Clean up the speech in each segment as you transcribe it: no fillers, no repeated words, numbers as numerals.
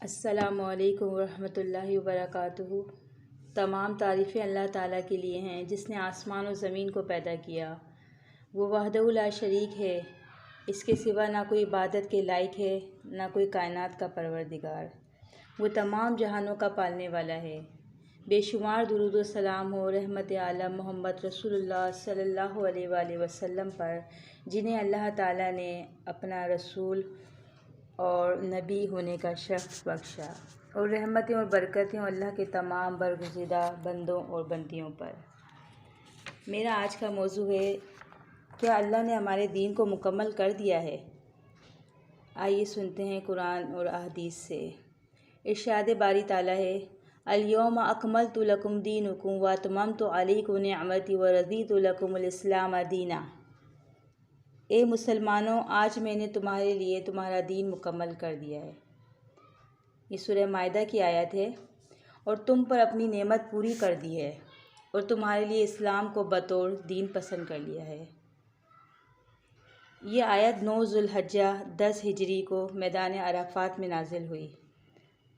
السلام علیکم ورحمۃ اللہ وبرکاتہ۔ تمام تعریفیں اللہ تعالیٰ کے لیے ہیں جس نے آسمان و زمین کو پیدا کیا۔ وہ وحدہ لا شریک ہے، اس کے سوا نہ کوئی عبادت کے لائق ہے نہ کوئی کائنات کا پروردگار۔ وہ تمام جہانوں کا پالنے والا ہے۔ بے شمار درود و سلام ہو رحمت عالم محمد رسول اللہ صلی اللہ علیہ وآلہ وسلم پر، جنہیں اللہ تعالیٰ نے اپنا رسول اور نبی ہونے کا شرف بخشا، اور رحمتیں اور برکتیں اللہ کے تمام برگزیدہ بندوں اور بندیوں پر۔ میرا آج کا موضوع ہے، کیا اللہ نے ہمارے دین کو مکمل کر دیا ہے؟ آئیے سنتے ہیں قرآن اور احادیث سے۔ ارشاد باری تعالیٰ ہے، الیوم اکملت لکم دینکم واتممت علیکم نعمتی ورضیت لکم الاسلام دینا۔ اے مسلمانوں، آج میں نے تمہارے لیے تمہارا دین مکمل کر دیا ہے۔ یہ سورہ مائدہ کی آیت ہے۔ اور تم پر اپنی نعمت پوری کر دی ہے اور تمہارے لیے اسلام کو بطور دین پسند کر لیا ہے۔ یہ آیت 9 ذو الحجہ 10 ہجری کو میدان عرفات میں نازل ہوئی۔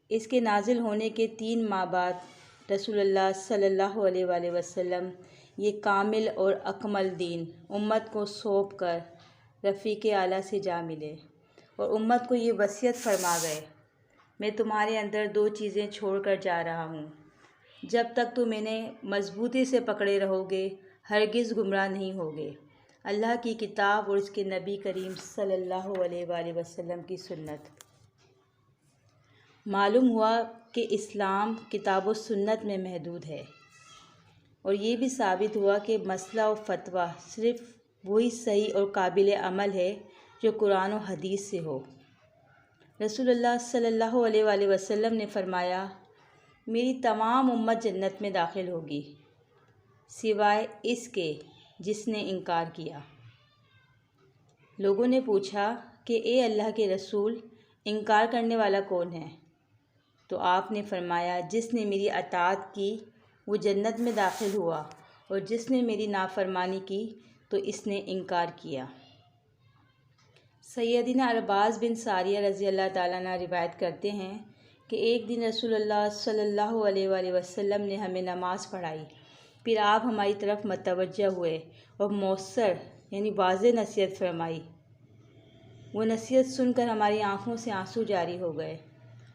اس کے نازل ہونے کے 3 ماہ بعد رسول اللہ صلی اللہ علیہ وآلہ وسلم یہ کامل اور اکمل دین امت کو سونپ کر رفیق اعلیٰ سے جا ملے، اور امت کو یہ وصیت فرما گئے، میں تمہارے اندر 2 چیزیں چھوڑ کر جا رہا ہوں، جب تک تم انہیں مضبوطی سے پکڑے رہو گے ہرگز گمراہ نہیں ہوگے، اللہ کی کتاب اور اس کے نبی کریم صلی اللہ علیہ وآلہ وسلم کی سنت۔ معلوم ہوا کہ اسلام کتاب و سنت میں محدود ہے، اور یہ بھی ثابت ہوا کہ مسئلہ و فتویٰ صرف وہی صحیح اور قابل عمل ہے جو قرآن و حدیث سے ہو۔ رسول اللہ صلی اللہ علیہ وآلہ وسلم نے فرمایا، میری تمام امت جنت میں داخل ہوگی سوائے اس کے جس نے انکار کیا۔ لوگوں نے پوچھا کہ اے اللہ کے رسول، انکار کرنے والا کون ہے؟ تو آپ نے فرمایا، جس نے میری اطاعت کی وہ جنت میں داخل ہوا، اور جس نے میری نافرمانی کی تو اس نے انکار کیا۔ سیدنا ارباز بن ساریہ رضی اللہ تعالیٰ عنہ روایت کرتے ہیں کہ ایک دن رسول اللہ صلی اللہ علیہ وآلہ وسلم نے ہمیں نماز پڑھائی، پھر آپ ہماری طرف متوجہ ہوئے اور مؤثر یعنی واضح نصیحت فرمائی۔ وہ نصیحت سن کر ہماری آنکھوں سے آنسو جاری ہو گئے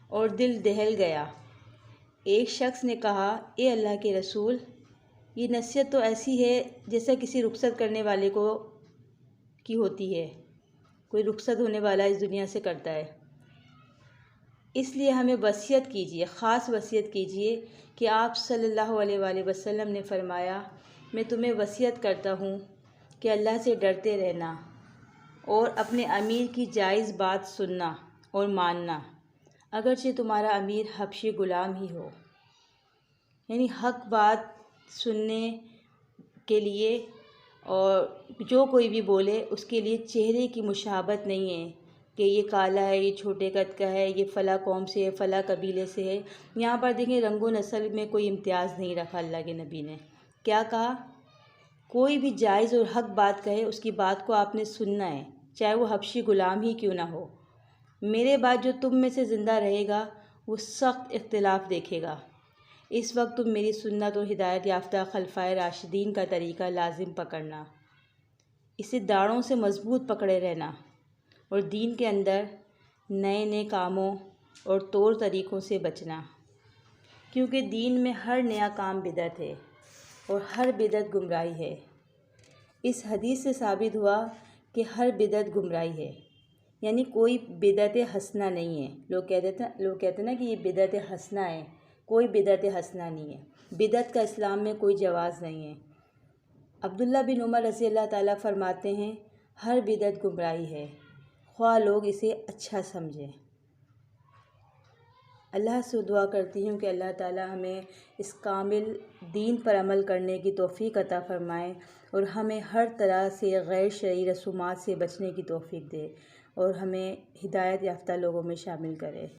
اور دل دہل گیا۔ ایک شخص نے کہا، اے اللہ کے رسول، یہ نصیحت تو ایسی ہے جیسا کسی رخصت کرنے والے کی ہوتی ہے، کوئی رخصت ہونے والا اس دنیا سے کرتا ہے۔ اس لیے ہمیں وصیت کیجیے، خاص وصیت کیجیے کہ آپ صلی اللہ علیہ وآلہ وسلم نے فرمایا، میں تمہیں وصیت کرتا ہوں کہ اللہ سے ڈرتے رہنا اور اپنے امیر کی جائز بات سننا اور ماننا، اگرچہ تمہارا امیر حبشی غلام ہی ہو۔ یعنی حق بات سننے کے لیے، اور جو کوئی بھی بولے اس کے لیے چہرے کی مشابہت نہیں ہے کہ یہ کالا ہے، یہ چھوٹے قد کا ہے، یہ فلاں قوم سے ہے، فلاں قبیلے سے ہے۔ یہاں پر دیکھیں، رنگ و نسل میں کوئی امتیاز نہیں رکھا اللہ کے نبی نے۔ کیا کہا؟ کوئی بھی جائز اور حق بات کہے، اس کی بات کو آپ نے سننا ہے، چاہے وہ حبشی غلام ہی کیوں نہ ہو۔ میرے بعد جو تم میں سے زندہ رہے گا وہ سخت اختلاف دیکھے گا، اس وقت تم میری سنت اور ہدایت یافتہ خلفائے راشدین کا طریقہ لازم پکڑنا، اسے داڑھوں سے مضبوط پکڑے رہنا، اور دین کے اندر نئے نئے کاموں اور طور طریقوں سے بچنا، کیونکہ دین میں ہر نیا کام بدعت ہے اور ہر بدعت گمراہی ہے۔ اس حدیث سے ثابت ہوا کہ ہر بدعت گمراہی ہے، یعنی کوئی بدعت حسنہ نہیں ہے۔ لوگ کہتے ہیں نا کہ یہ بدعت حسنہ ہے، کوئی بدعت حسنہ نہیں ہے، بدعت کا اسلام میں کوئی جواز نہیں ہے۔ عبداللہ بن عمر رضی اللہ تعالیٰ فرماتے ہیں، ہر بدعت گمراہی ہے، خواہ لوگ اسے اچھا سمجھیں۔ اللہ سے دعا کرتی ہوں کہ اللہ تعالیٰ ہمیں اس کامل دین پر عمل کرنے کی توفیق عطا فرمائے، اور ہمیں ہر طرح سے غیر شرعی رسومات سے بچنے کی توفیق دے، اور ہمیں ہدایت یافتہ لوگوں میں شامل کرے۔